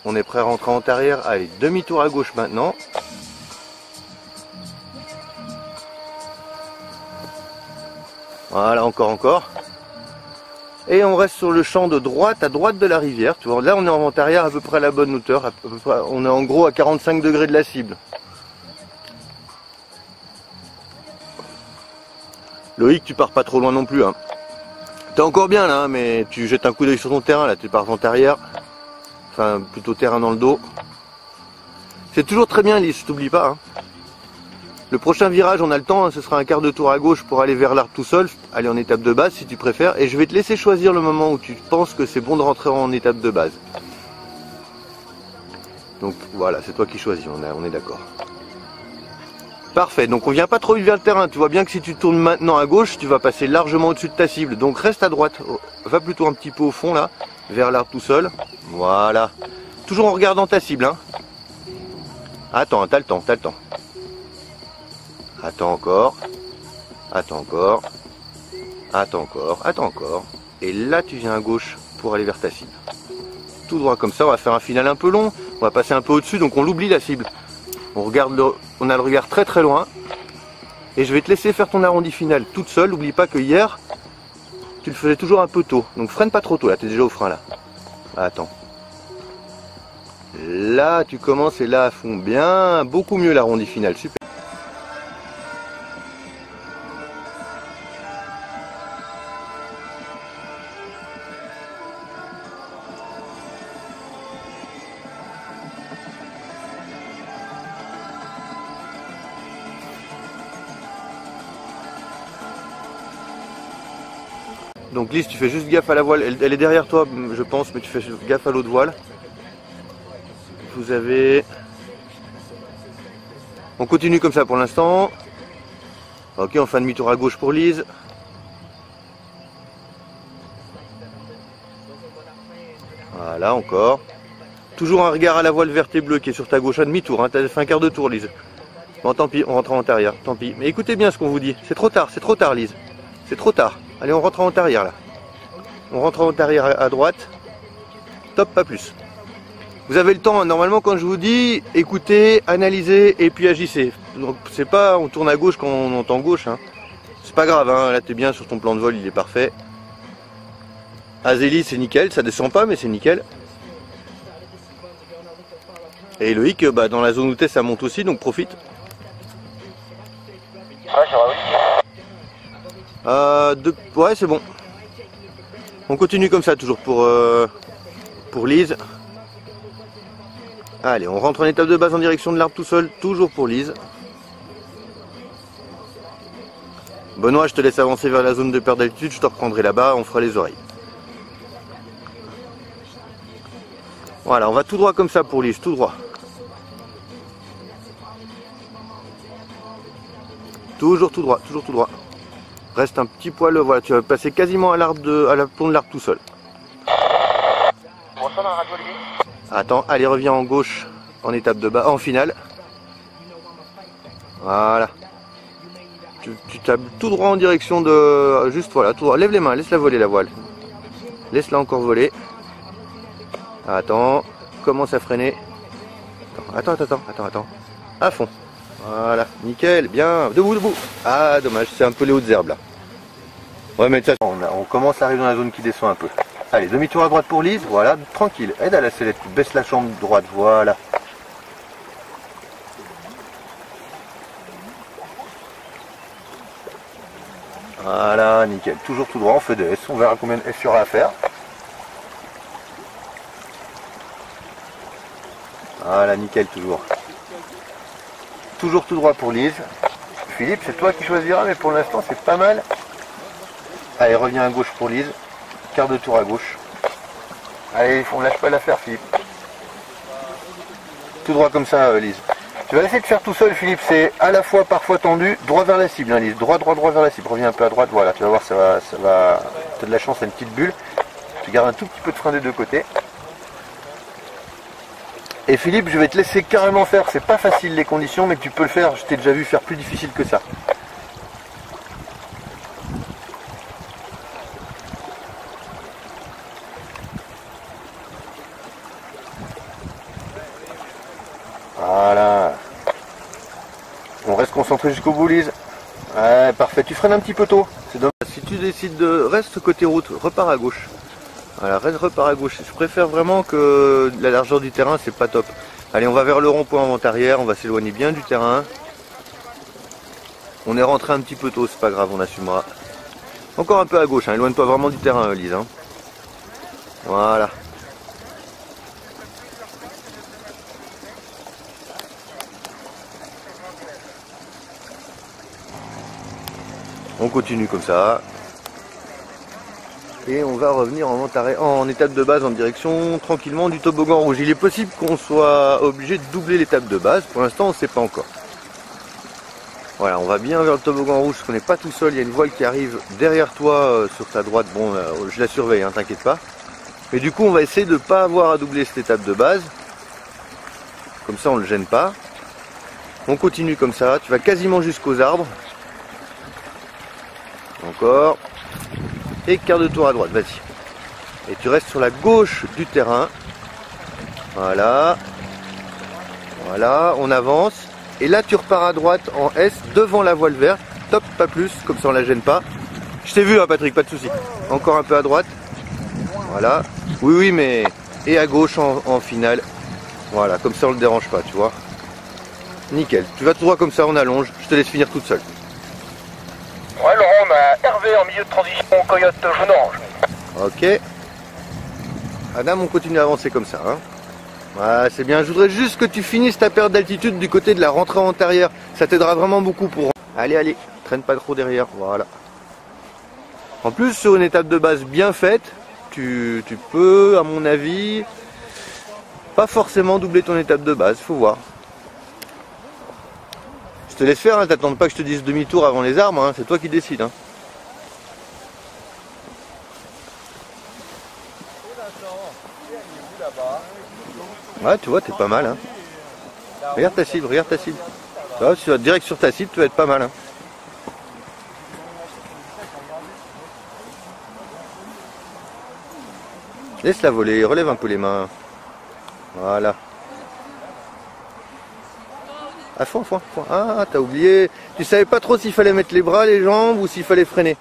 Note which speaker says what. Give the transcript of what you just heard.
Speaker 1: On est prêt à rentrer en arrière. Allez, demi-tour à gauche maintenant. Voilà, encore. Et on reste sur le champ de droite, à droite de la rivière. Tu vois, là, on est en vent arrière à peu près à la bonne hauteur. À peu près, on est en gros à 45 degrés de la cible. Loïc, tu pars pas trop loin non plus. Hein. T'es encore bien là, mais tu jettes un coup d'œil sur ton terrain. Là, tu pars vent arrière. Enfin, plutôt terrain dans le dos. C'est toujours très bien, Lise, je t'oublie pas. Hein. Le prochain virage, on a le temps, hein, ce sera un quart de tour à gauche pour aller vers l'arbre tout seul. Aller en étape de base si tu préfères. Et je vais te laisser choisir le moment où tu penses que c'est bon de rentrer en étape de base. Donc voilà, c'est toi qui choisis, on est d'accord. Parfait, donc on vient pas trop vite vers le terrain. Tu vois bien que si tu tournes maintenant à gauche, tu vas passer largement au-dessus de ta cible. Donc reste à droite, va plutôt un petit peu au fond là, vers l'arbre tout seul. Voilà. Toujours en regardant ta cible. Hein. Attends, t'as le temps. Attends encore. Et là, tu viens à gauche pour aller vers ta cible. Tout droit comme ça, on va faire un final un peu long. On va passer un peu au-dessus, donc on l'oublie la cible. On a le regard très très loin. Et je vais te laisser faire ton arrondi final toute seule. N'oublie pas que hier, tu le faisais toujours un peu tôt. Donc freine pas trop tôt, là, tu es déjà au frein là. Attends. Là, tu commences et là à fond. Bien, beaucoup mieux l'arrondi final, super. Donc Lise, tu fais juste gaffe à la voile, elle est derrière toi je pense, mais tu fais gaffe à l'autre voile. Vous avez... On continue comme ça pour l'instant. Ok, on fait un demi-tour à gauche pour Lise. Voilà, encore. Toujours un regard à la voile verte et bleue qui est sur ta gauche à demi-tour, hein. Tu as fait un quart de tour Lise. Bon tant pis, on rentre en arrière, tant pis. Mais écoutez bien ce qu'on vous dit, c'est trop tard Lise. C'est trop tard. Allez, on rentre en arrière là. On rentre en arrière à droite. Top, pas plus. Vous avez le temps, hein. Normalement quand je vous dis, écoutez, analysez et puis agissez. Donc c'est pas on tourne à gauche quand on entend gauche. Hein. C'est pas grave, hein. Là t'es bien sur ton plan de vol, il est parfait. Azélie c'est nickel, ça descend pas mais c'est nickel. Et Loïc, bah, dans la zone où t'es ça monte aussi, donc profite.
Speaker 2: Ouais, ça va, oui.
Speaker 1: Ouais, c'est bon. On continue comme ça, toujours pour Lise. Allez, on rentre en étape de base en direction de l'arbre tout seul, toujours pour Lise. Benoît, je te laisse avancer vers la zone de perte d'altitude, je te reprendrai là-bas, on fera les oreilles. Voilà, on va tout droit comme ça pour Lise, tout droit. Toujours tout droit, toujours tout droit. Reste un petit poil, voilà, tu vas passer quasiment à la plomb de l'arbre tout seul.
Speaker 2: Bonsoir, la radio Olivier.
Speaker 1: Attends, allez, reviens en gauche en étape de bas, en finale. Voilà. Tu tapes tout droit en direction de... Juste voilà, tout droit. Lève les mains, laisse-la voler la voile. Laisse-la encore voler. Attends, commence à freiner. Attends. À fond. Voilà, nickel, bien. Debout. Ah, dommage, c'est un peu les hautes herbes là. Ouais, mais ça, on commence à arriver dans la zone qui descend un peu. Allez, demi-tour à droite pour Lise, voilà, tranquille. Aide à la sellette, baisse la jambe droite, voilà. Voilà, nickel. Toujours tout droit, on fait des S, on verra combien de S il y aura à faire. Voilà, nickel, toujours. Toujours tout droit pour Lise. Philippe, c'est toi qui choisiras, mais pour l'instant, c'est pas mal. Allez, reviens à gauche pour Lise. Quart de tour à gauche. Allez, on lâche pas l'affaire, Philippe. Tout droit comme ça, Lise. Tu vas essayer de faire tout seul, Philippe. C'est à la fois parfois tendu, droit vers la cible, hein, Lise. Droit vers la cible. Reviens un peu à droite, voilà. Tu vas voir, ça va. T'as de la chance, à une petite bulle. Tu gardes un tout petit peu de frein des deux côtés. Et Philippe, je vais te laisser carrément faire. C'est pas facile les conditions, mais tu peux le faire. Je t'ai déjà vu faire plus difficile que ça. Voilà. On reste concentré jusqu'au bout, Lise. Ouais, parfait. Tu freines un petit peu tôt. C'est dommage. Si tu décides de reste côté route, repars à gauche. Voilà, repars à gauche. Je préfère vraiment que la largeur du terrain, c'est pas top. Allez, on va vers le rond-point en vente arrière. On va s'éloigner bien du terrain. On est rentré un petit peu tôt, c'est pas grave, on assumera. Encore un peu à gauche, hein. Éloigne-toi vraiment du terrain, Lise. Hein. Voilà. On continue comme ça. Et on va revenir en étape de base en direction tranquillement du toboggan rouge. Il est possible qu'on soit obligé de doubler l'étape de base. Pour l'instant, on ne sait pas encore. Voilà, on va bien vers le toboggan rouge parce qu'on n'est pas tout seul. Il y a une voile qui arrive derrière toi sur ta droite. Bon, je la surveille, hein, t'inquiète pas. Mais du coup, on va essayer de ne pas avoir à doubler cette étape de base. Comme ça, on ne le gêne pas. On continue comme ça. Tu vas quasiment jusqu'aux arbres. Encore. Et quart de tour à droite, vas-y. Et tu restes sur la gauche du terrain. Voilà. Voilà, on avance. Et là, tu repars à droite en S devant la voile verte. Top, pas plus, comme ça on la gêne pas. Je t'ai vu, hein, Patrick, pas de souci. Encore un peu à droite. Voilà. Oui, oui, mais... Et à gauche en finale. Voilà, comme ça on le dérange pas, tu vois. Nickel. Tu vas tout droit comme ça, on allonge. Je te laisse finir toute seule.
Speaker 2: Ouais, Laurent, on a Hervé en milieu de transition, Coyote jaune-orange.
Speaker 1: Ok. Adam, on continue à avancer comme ça. Hein. Ouais, c'est bien. Je voudrais juste que tu finisses ta perte d'altitude du côté de la rentrée antérieure. Ça t'aidera vraiment beaucoup pour... Allez, allez. Traîne pas trop derrière. Voilà. En plus, sur une étape de base bien faite, tu peux, à mon avis, pas forcément doubler ton étape de base. Faut voir. Je te laisse faire, hein, t'attends pas que je te dise demi-tour avant les arbres, hein, c'est toi qui décides. Hein. Ouais, tu vois, t'es pas mal. Hein. Regarde ta cible, regarde ta cible. Tu vois, si tu vas direct sur ta cible, tu vas être pas mal. Hein. Laisse-la voler, relève un peu les mains. Voilà. À fond, à fond, à fond. Ah, t'as oublié. Tu savais pas trop s'il fallait mettre les bras, les jambes ou s'il fallait freiner.